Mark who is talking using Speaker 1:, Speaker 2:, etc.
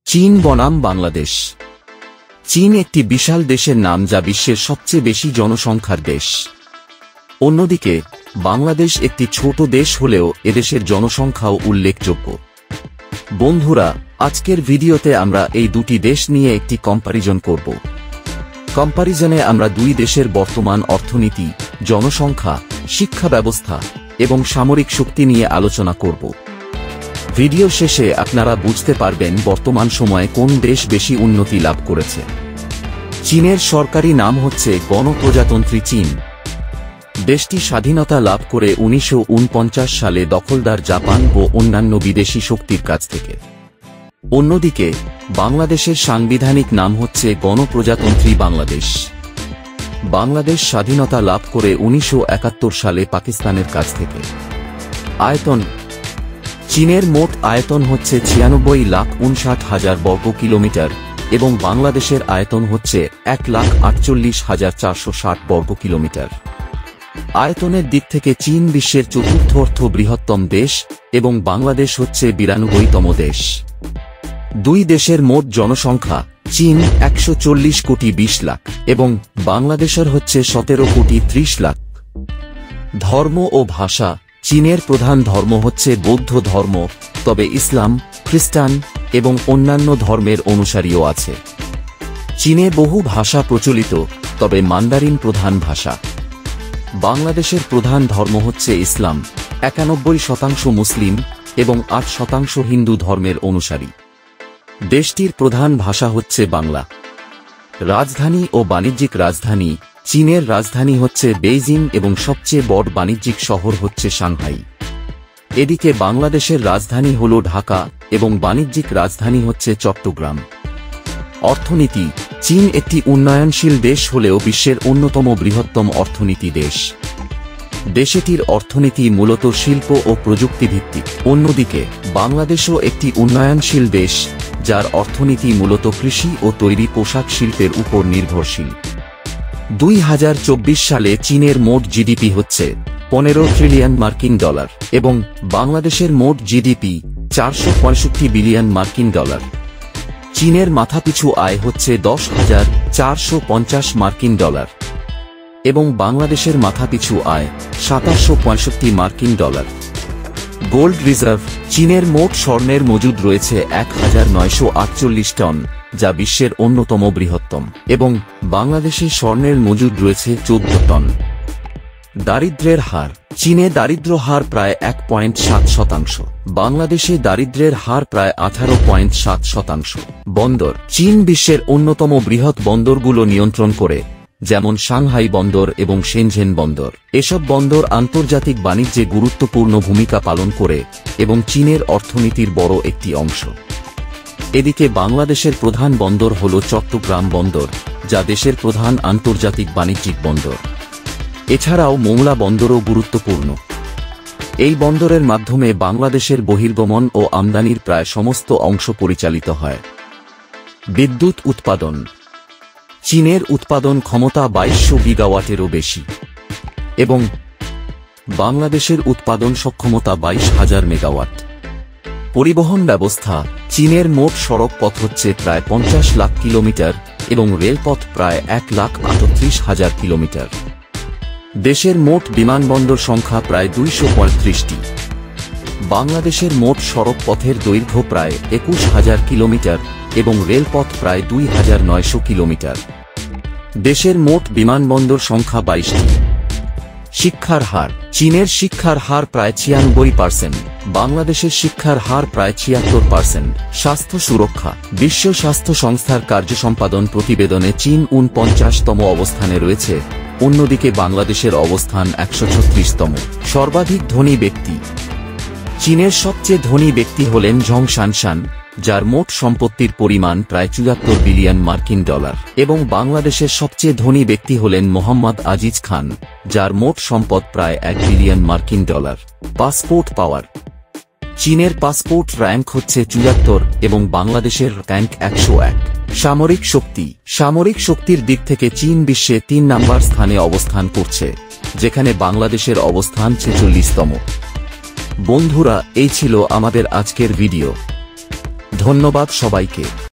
Speaker 1: চীন বনাম বাংলাদেশ। চীন একটি বিশাল দেশের নাম, যা বিশ্বের সবচেয়ে বেশি জনসংখ্যার দেশ। অন্যদিকে বাংলাদেশ একটি ছোট দেশ হলেও এদেশের জনসংখ্যাও উল্লেখযোগ্য। বন্ধুরা, আজকের ভিডিওতে আমরা এই দুটি দেশ নিয়ে একটি কম্প্যারিজন করব। কম্প্যারিজনে আমরা দুই দেশের বর্তমান অর্থনীতি, জনসংখ্যা, শিক্ষা ব্যবস্থা এবং সামরিক শক্তি নিয়ে আলোচনা করব। ভিডিও শেষে আপনারা বুঝতে পারবেন বর্তমান সময়ে কোন দেশ বেশি উন্নতি লাভ করেছে। চীনের সরকারি নাম হচ্ছে গণপ্রজাতন্ত্রী চীন। দেশটি স্বাধীনতা লাভ করে 1949 সালে দখলদার জাপান ও অন্যান্য বিদেশি শক্তির কাছ থেকে। অন্যদিকে বাংলাদেশের সাংবিধানিক নাম হচ্ছে গণপ্রজাতন্ত্রী বাংলাদেশ। বাংলাদেশ স্বাধীনতা লাভ করে 1971 সালে পাকিস্তানের কাছ থেকে। আয়তন: চীনের মোট আয়তন হচ্ছে 96,59,000 বর্গ কিলোমিটার এবং বাংলাদেশের আয়তন হচ্ছে 1,48,460 বর্গ কিলোমিটার। আয়তনের দিক থেকে চীন বিশ্বের চতুর্থ বৃহত্তম দেশ এবং বাংলাদেশ হচ্ছে 92তম দেশ। দুই দেশের মোট জনসংখ্যা: চীন 140 কোটি 20 লাখ এবং বাংলাদেশের হচ্ছে 17 কোটি 30 লাখ। ধর্ম ও ভাষা: চীনের প্রধান ধর্ম হচ্ছে বৌদ্ধ ধর্ম, তবে ইসলাম, খ্রিস্টান এবং অন্যান্য ধর্মের অনুসারীও আছে। চীনে বহু ভাষা প্রচলিত, তবে মান্দারিন প্রধান ভাষা। বাংলাদেশের প্রধান ধর্ম হচ্ছে ইসলাম, 91% মুসলিম এবং 8% হিন্দু ধর্মের অনুসারী। দেশটির প্রধান ভাষা হচ্ছে বাংলা। রাজধানী ও বাণিজ্যিক রাজধানী: চীনের রাজধানী হচ্ছে বেইজিং এবং সবচেয়ে বড় বাণিজ্যিক শহর হচ্ছে সাংহাই। এদিকে বাংলাদেশের রাজধানী হল ঢাকা এবং বাণিজ্যিক রাজধানী হচ্ছে চট্টগ্রাম। অর্থনীতি: চীন একটি উন্নয়নশীল দেশ হলেও বিশ্বের অন্যতম বৃহত্তম অর্থনীতি দেশ। দেশটির অর্থনীতি মূলত শিল্প ও প্রযুক্তিভিত্তিক। অন্যদিকে বাংলাদেশও একটি উন্নয়নশীল দেশ, যার অর্থনীতি মূলত কৃষি ও তৈরি পোশাক শিল্পের উপর নির্ভরশীল। 2024 সালে চীনের মোট জিডিপি হচ্ছে 15 ট্রিলিয়ন মার্কিন ডলার এবং বাংলাদেশের মোট জিডিপি 465 বিলিয়ন মার্কিন ডলার। চীনের মাথাপিছু আয় হচ্ছে 10,450 মার্কিন ডলার এবং বাংলাদেশের মাথাপিছু আয় 2765 মার্কিন ডলার। গোল্ড রিজার্ভ: চীনের মোট স্বর্ণের মজুদ রয়েছে 1948 টন, যা বিশ্বের অন্যতম বৃহত্তম এবং বাংলাদেশে স্বর্ণের মজুদ রয়েছে 14 টন। দারিদ্র্যের হার: চীনে দারিদ্র্য হার প্রায় 1.7%, বাংলাদেশে দারিদ্র্যের হার প্রায় 18.7%। বন্দর: চীন বিশ্বের অন্যতম বৃহৎ বন্দরগুলো নিয়ন্ত্রণ করে, যেমন সাংহাই বন্দর এবং শেনঝেন বন্দর। এসব বন্দর আন্তর্জাতিক বাণিজ্যে গুরুত্বপূর্ণ ভূমিকা পালন করে এবং চীনের অর্থনীতির বড় একটি অংশ। এদিকে বাংলাদেশের প্রধান বন্দর হল চট্টগ্রাম বন্দর, যা দেশের প্রধান আন্তর্জাতিক বাণিজ্যিক বন্দর। এছাড়াও মোংলা বন্দরও গুরুত্বপূর্ণ। এই বন্দরের মাধ্যমে বাংলাদেশের বহির্গমন ও আমদানির প্রায় সমস্ত অংশ পরিচালিত হয়। বিদ্যুৎ উৎপাদন: চীনের উৎপাদন ক্ষমতা 2200 গিগাওয়াটেরও বেশি এবং বাংলাদেশের উৎপাদন সক্ষমতা 22,000 মেগাওয়াট। পরিবহন ব্যবস্থা: চীনের মোট সড়ক পথ হচ্ছে প্রায় 50 লাখ কিলোমিটার এবং রেলপথ প্রায় 1,38,000 কিলোমিটার। দেশের মোট বিমানবন্দর সংখ্যা প্রায় 235টি। বাংলাদেশের মোট সড়ক পথের দৈর্ঘ্য প্রায় 21,000 কিলোমিটার এবং রেলপথ প্রায় 2,900 কিলোমিটার। দেশের মোট বিমানবন্দর সংখ্যা 22টি। শিক্ষার হার: চীনের শিক্ষার হার প্রায় 96%, বাংলাদেশের শিক্ষার হার প্রায় 76%। স্বাস্থ্য সুরক্ষা: বিশ্ব স্বাস্থ্য সংস্থার কার্যসম্পাদন প্রতিবেদনে চীন 49তম অবস্থানে রয়েছে, অন্যদিকে বাংলাদেশের অবস্থান 136তম। সর্বাধিক ধনী ব্যক্তি: চীনের সবচেয়ে ধনী ব্যক্তি হলেন ঝং শানশান, যার মোট সম্পত্তির পরিমাণ প্রায় 74 বিলিয়ন মার্কিন ডলার এবং বাংলাদেশের সবচেয়ে ধনী ব্যক্তি হলেন মোহাম্মদ আজিজ খান, যার মোট সম্পদ প্রায় 1 বিলিয়ন মার্কিন ডলার। পাসপোর্ট পাওয়ার: চীনের পাসপোর্ট র্যাঙ্ক হচ্ছে 74 এবং বাংলাদেশের র্যাঙ্ক 101। সামরিক শক্তি: সামরিক শক্তির দিক থেকে চীন বিশ্বে 3 নম্বর স্থানে অবস্থান করছে, যেখানে বাংলাদেশের অবস্থান 46তম। বন্ধুরা, এই ছিল আমাদের আজকের ভিডিও। ধন্যবাদ সবাইকে।